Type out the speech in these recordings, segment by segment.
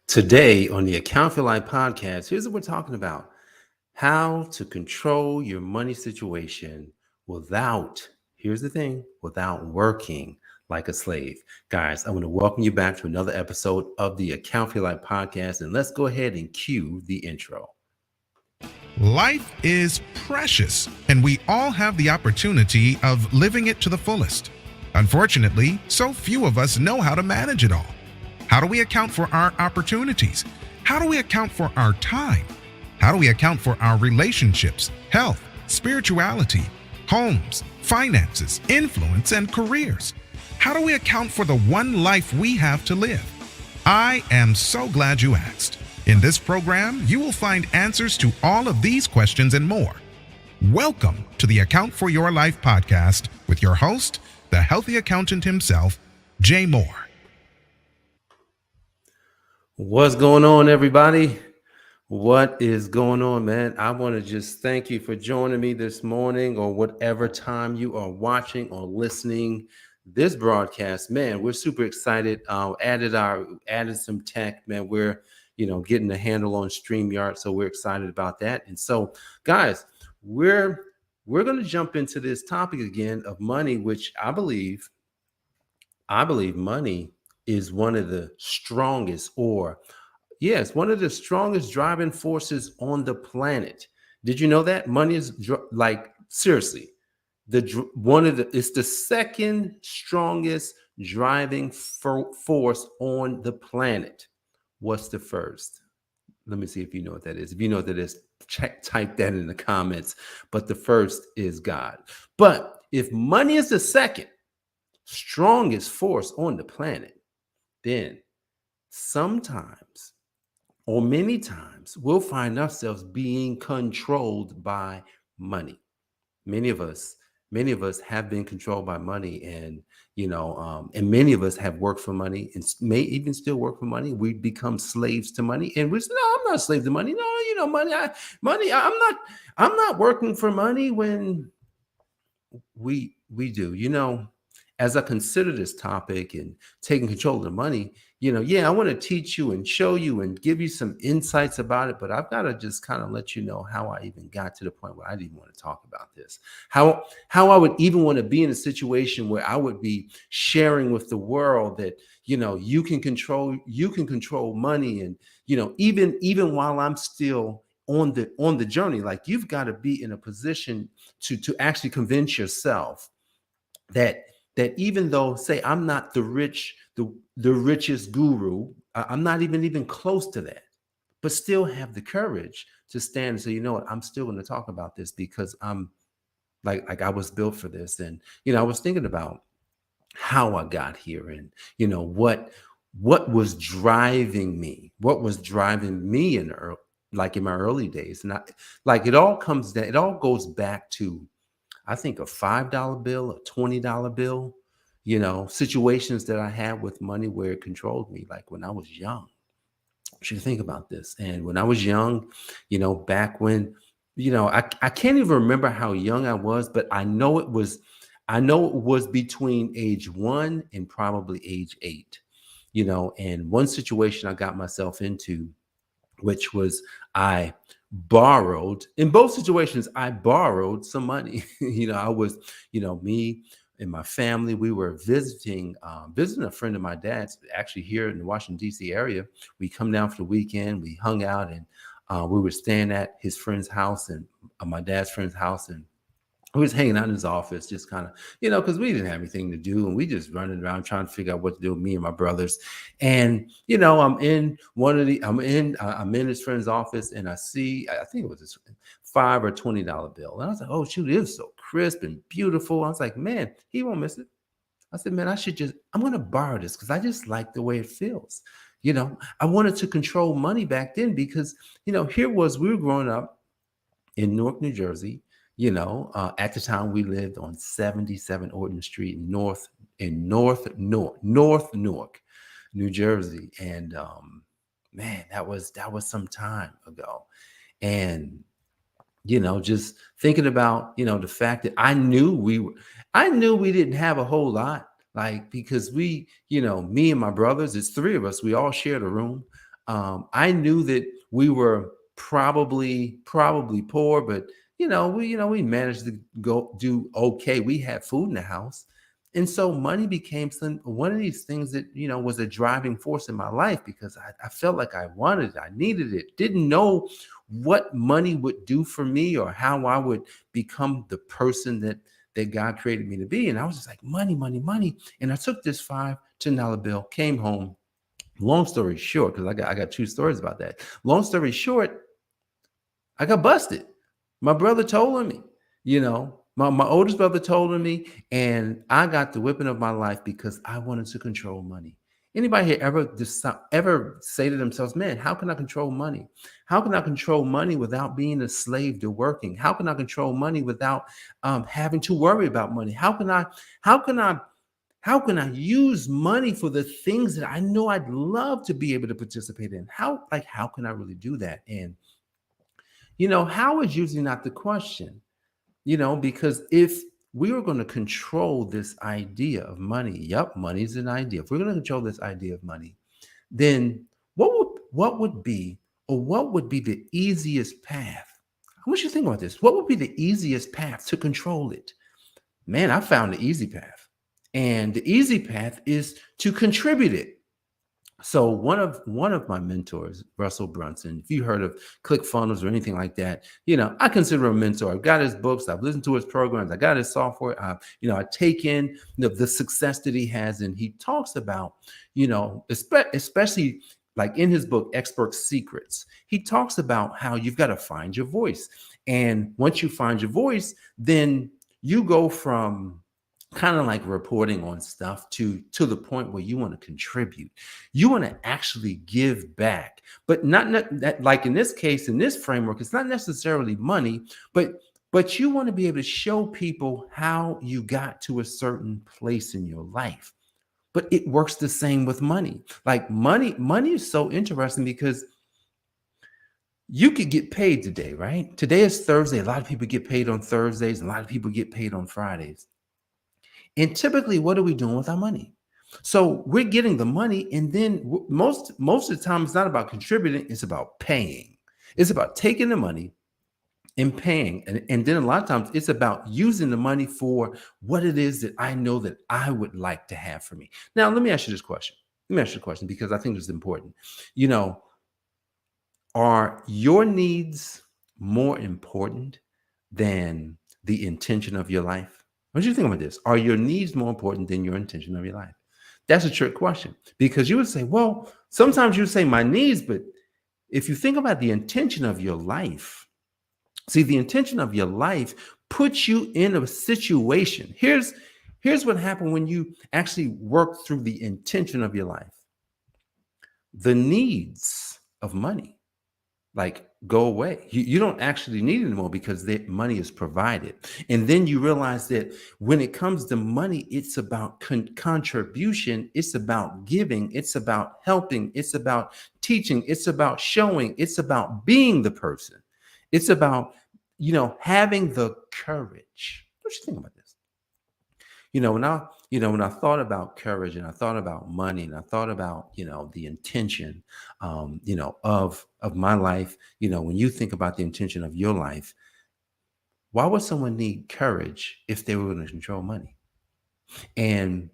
Today on the Account for Life podcast, here's what we're talking about: how to control your money situation without, here's the thing, without working like a slave. Guys, I want to welcome you back to another episode of the Account for Life podcast, and let's go ahead and cue the intro. Life is precious, and we all have the opportunity of living it to the fullest. Unfortunately, so few of us know how to manage it all. How do we account for our opportunities? How do we account for our time? How do we account for our relationships, health, spirituality, homes, finances, influence, and careers? How do we account for the one life we have to live? I am so glad you asked. In this program, you will find answers to all of these questions and more. Welcome to the Account for Your Life podcast with your host, the healthy accountant himself, Jay Moore. What's going on, everybody? What is going on, man? I want to just thank you for joining me this morning or whatever time you are watching or listening this broadcast. Man, we're super excited. Added some tech, man. We're getting a handle on StreamYard, so we're excited about that. And so, guys, we're going to jump into this topic again of money, which I believe money is one of the strongest, or yes, one of the strongest driving forces on the planet. Did you know that money is like, seriously, it's the second strongest driving force on the planet. What's the first? Let me see if you know what that is. If you know what that is, type that in the comments. But the first is God. But if money is the second strongest force on the planet, then sometimes or many times we'll find ourselves being controlled by money. Many of us have been controlled by money, and and many of us have worked for money and may even still work for money. We become slaves to money, and we say, no, I'm not a slave to money. No, I'm not working for money. When we do, as I consider this topic and taking control of the money, I want to teach you and show you and give you some insights about it, but I've got to just kind of let you know how I even got to the point where I didn't want to talk about this. How I would even want to be in a situation where I would be sharing with the world that, you can control money. And, even while I'm still on the journey, like, you've got to be in a position to actually convince yourself that even though, say, I'm not the richest guru, I'm not even close to that, but still have the courage to stand and say, you know what, I'm still going to talk about this because I'm like I was built for this. And I was thinking about how I got here, and what was driving me, in my early days. And it all goes back to, I think, a $5 bill, a $20 bill, situations that I had with money where it controlled me, like when I was young. You should think about this. And when I was young, back when, I can't even remember how young I was, but I know it was between age 1 and probably age 8, and one situation I got myself into, which was, I borrowed, in both situations, I borrowed some money. I was, me and my family, we were visiting a friend of my dad's, actually here in the Washington, D.C. area. We come down for the weekend, we hung out, and we were staying at his friend's house, and my dad's friend's house, and we was hanging out in his office, just kind of, because we didn't have anything to do, and we just running around trying to figure out what to do, me and my brothers. And I'm in his friend's office, and I see, I think it was this $5 or $20 bill, and I was like, oh shoot, it is so crisp and beautiful. I was like, man, he won't miss it. I said, man, I'm going to borrow this because I just like the way it feels. I wanted to control money back then because, we were growing up in Newark, New Jersey. At the time, we lived on 77 Orton Street North Newark, New Jersey. And man, that was some time ago. And just thinking about the fact that I knew we didn't have a whole lot, like, because we, me and my brothers, it's 3 of us, we all shared a room. I knew that we were probably poor, but we managed to go do okay. We had food in the house. And so money became one of these things that was a driving force in my life because I felt like I wanted it, I needed it, didn't know what money would do for me or how I would become the person that God created me to be. And I was just like, money, money, money. And I took this $5 bill, came home. Long story short, because I got two stories about that. Long story short, I got busted. My brother told on me, my oldest brother told on me, and I got the whipping of my life because I wanted to control money. Anybody here ever say to themselves, man, how can I control money? How can I control money without being a slave to working? How can I control money without having to worry about money? How can I how can I use money for the things that I know I'd love to be able to participate in? How can I really do that? And how is usually not the question, because if we were going to control this idea of money, yep, money is an idea. If we're going to control this idea of money, then what would be the easiest path? I want you to think about this. What would be the easiest path to control it? Man, I found the easy path. And the easy path is to contribute it. So one of my mentors, Russell Brunson, if you heard of ClickFunnels or anything like that, I consider him a mentor. I've got his books, I've listened to his programs, I got his software. I take in the success that he has, and he talks about, especially like in his book, Expert Secrets, he talks about how you've got to find your voice. And once you find your voice, then you go from kind of like reporting on stuff to the point where you want to contribute. You want to actually give back, but not that, like in this case, in this framework, it's not necessarily money, but you want to be able to show people how you got to a certain place in your life. But it works the same with money. Like money is so interesting because you could get paid today, right? Today is Thursday. A lot of people get paid on Thursdays. A lot of people get paid on Fridays. And typically, what are we doing with our money? So we're getting the money, and then most of the time, it's not about contributing; it's about paying. It's about taking the money and paying, and then a lot of times it's about using the money for what it is that I know that I would like to have for me. Now, let me ask you this question. Let me ask you a question because I think it's important. You know, are your needs more important than the intention of your life? What do you think about this? Are your needs more important than your intention of your life? That's a trick question because you would say, well, sometimes you say my needs, but if you think about the intention of your life, see, the intention of your life puts you in a situation. Here's what happened when you actually work through the intention of your life. The needs of money like go away. You don't actually need it anymore because the money is provided. And then you realize that when it comes to money, it's about contribution, it's about giving, it's about helping, it's about teaching, it's about showing, it's about being the person. It's about, having the courage. What you think about this? When I thought about courage and I thought about money and I thought about the intention of my life, when you think about the intention of your life, why would someone need courage if they were going to control money? And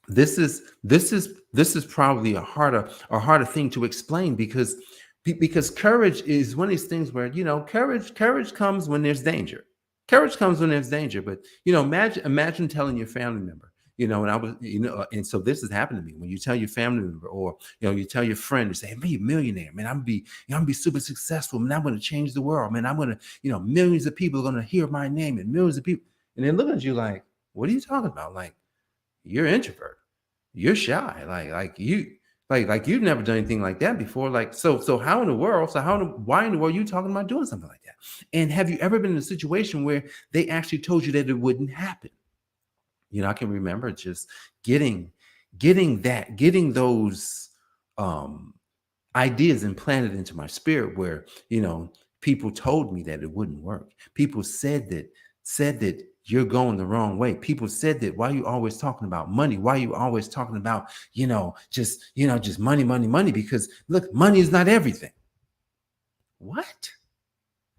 this is probably a harder thing to explain because courage is one of these things where courage comes when there's danger. Courage comes when there's danger. But imagine telling your family member, when I was, and so this has happened to me. When you tell your family member, or you tell your friend, you say, "Hey, be a millionaire, man. I'm gonna be super successful, man. I'm gonna change the world, man. I'm gonna, millions of people are gonna hear my name, and millions of people." And they're looking at you like, "What are you talking about? Like, you're introvert, you're shy, like you've never done anything like that before. Like, so how in the world? Why in the world are you talking about doing something like that? And have you ever been in a situation where they actually told you that it wouldn't happen?" I can remember just getting those um ideas implanted into my spirit where people told me that it wouldn't work. People said that you're going the wrong way. People said that, why are you always talking about money? Why are you always talking about, just money, money, money? Because look, money is not everything. What?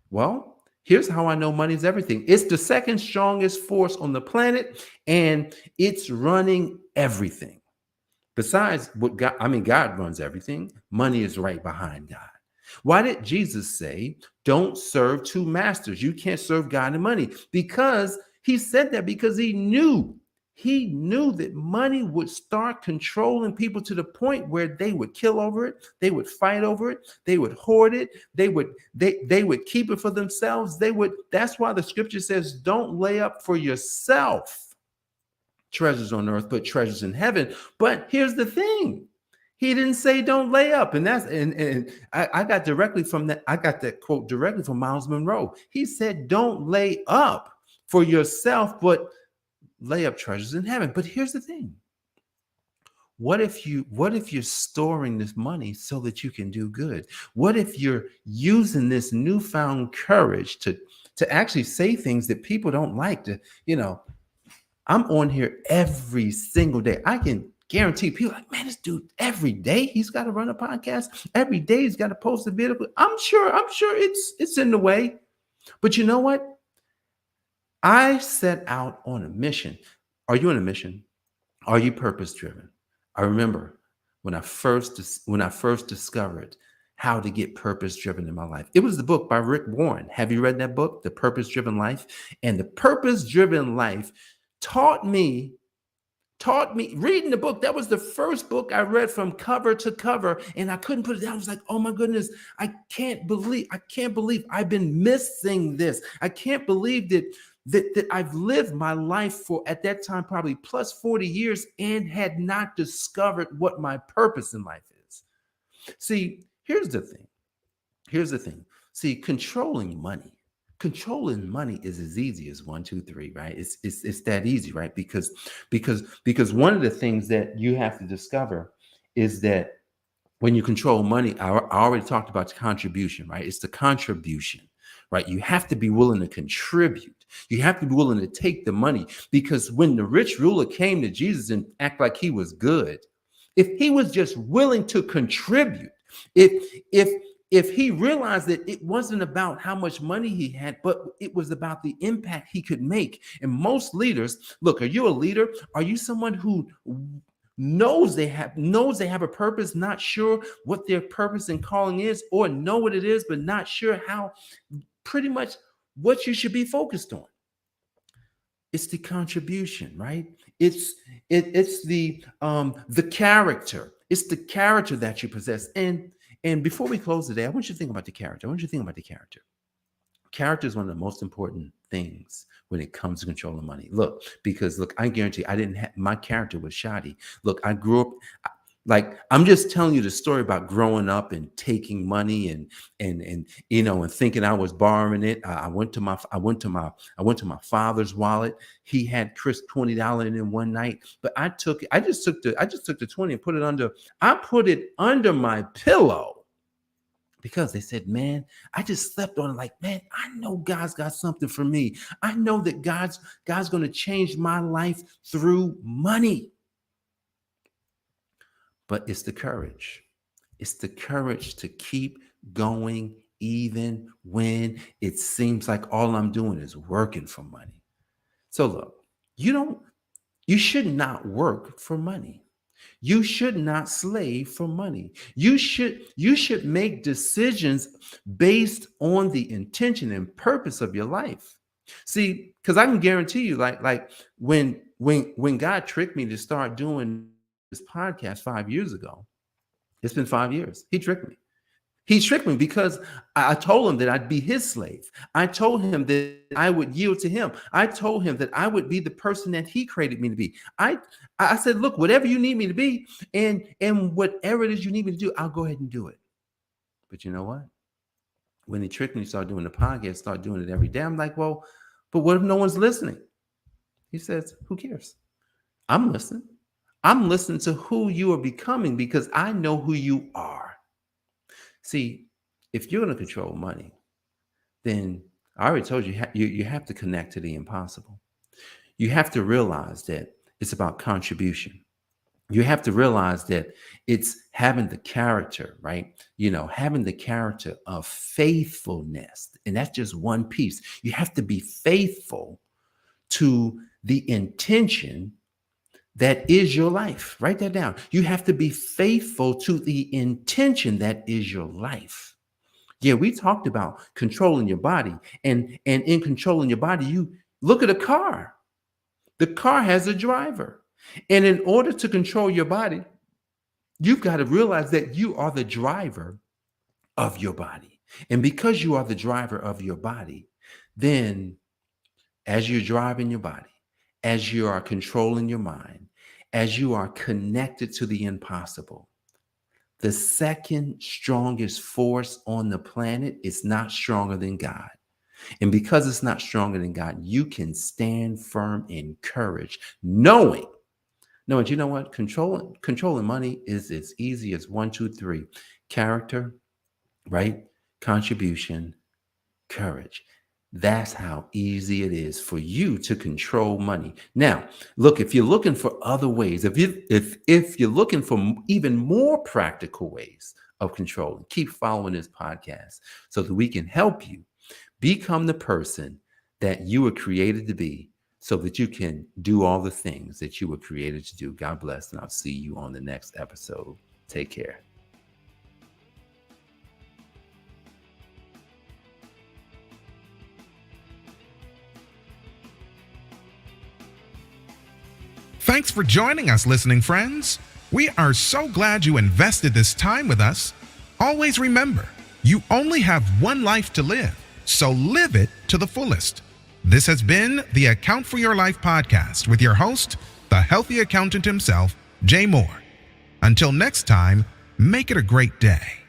Well, here's how I know money is everything. It's the second strongest force on the planet, and it's running everything. Besides what God, I mean, God runs everything. Money is right behind God. Why did Jesus say, don't serve two masters? You can't serve God and money. Because he said that because he knew that money would start controlling people to the point where they would kill over it, they would fight over it, they would hoard it, they would keep it for themselves. That's why the scripture says, don't lay up for yourself treasures on earth, but treasures in heaven. But here's the thing. He didn't say don't lay up. And I got directly from that. I got that quote directly from Miles Monroe. He said, don't lay up for yourself, but lay up treasures in heaven. But here's the thing. What if you're storing this money so that you can do good? What if you're using this newfound courage to actually say things that people don't like to, you know, I'm on here every single day. I can guarantee people like, man, this dude every day he's got to run a podcast. Every day he's got to post a video. I'm sure it's in the way. But you know what? I set out on a mission. Are you on a mission? Are you purpose driven? I remember when I first discovered how to get purpose driven in my life. It was the book by Rick Warren. Have you read that book, The Purpose Driven Life? And the purpose driven life taught me reading the book. That was the first book I read from cover to cover, and I couldn't put it down. I was like, oh my goodness, I can't believe I've been missing this. I can't believe that I've lived my life for, at that time, probably plus 40 years and had not discovered what my purpose in life is. See, here's the thing. See, controlling money is as easy as one, two, three, right? It's that easy, right? Because one of the things that you have to discover is that when you control money, I already talked about the contribution, right? It's the contribution, right? You have to be willing to contribute. You have to be willing to take the money, because when the rich ruler came to Jesus and act like he was good, if he was just willing to contribute, if if he realized that it wasn't about how much money he had, but it was about the impact he could make. And most leaders, look, are you a leader? Are you someone who knows they have a purpose, not sure what their purpose and calling is, or know what it is, but not sure how, pretty much what you should be focused on? It's the contribution, right? It's the character. It's the character that you possess. And before we close today, I want you to think about the character. I want you to think about the character. Character is one of the most important things when it comes to controlling money. Look, I guarantee I didn't have, my character was shoddy. Look, I grew up, like, I'm just telling you the story about growing up and taking money and thinking I was borrowing it. I went to my father's wallet. He had Chris $20 in one night, but I just took the 20 and I put it under my pillow, because they said, man, I just slept on it. Like, man, I know God's got something for me. I know that God's going to change my life through money. But it's the courage. It's the courage to keep going even when it seems like all I'm doing is working for money. So look, you don't you should not work for money. You should not slave for money. You should make decisions based on the intention and purpose of your life. See, because I can guarantee you, like when God tricked me to start doing this podcast 5 years ago, it's been 5 years. He tricked me. He tricked me because I told him that I'd be his slave. I told him that I would yield to him. I told him that I would be the person that he created me to be. I said, look, whatever you need me to be, and whatever it is you need me to do, I'll go ahead and do it. But you know what? When he tricked me to start doing the podcast, start doing it every day, I'm like, well, but what if no one's listening? He says, who cares? I'm listening. I'm listening to who you are becoming, because I know who you are. See, if you're going to control money, then I already told you, you have to connect to the impossible. You have to realize that it's about contribution. You have to realize that it's having the character, right? Having the character of faithfulness. And that's just one piece. You have to be faithful to the intention that is your life. Write that down. You have to be faithful to the intention that is your life. Yeah, we talked about controlling your body. And in controlling your body, you look at a car. The car has a driver. And in order to control your body, you've got to realize that you are the driver of your body. And because you are the driver of your body, then as you're driving your body, as you are controlling your mind, as you are connected to the impossible, the second strongest force on the planet is not stronger than God. And because it's not stronger than God, you can stand firm in courage, knowing, you know what? Controlling money is as easy as 1, 2, 3. Character, right? Contribution, courage. That's how easy it is for you to control money. Now, look, if you're looking for other ways, if you're looking for even more practical ways of controlling, keep following this podcast so that we can help you become the person that you were created to be so that you can do all the things that you were created to do. God bless, and I'll see you on the next episode. Take care. Thanks for joining us, listening friends. We are so glad you invested this time with us. Always remember, you only have one life to live, so live it to the fullest. This has been the Account for Your Life podcast with your host, the healthy accountant himself, Jay Moore. Until next time, make it a great day.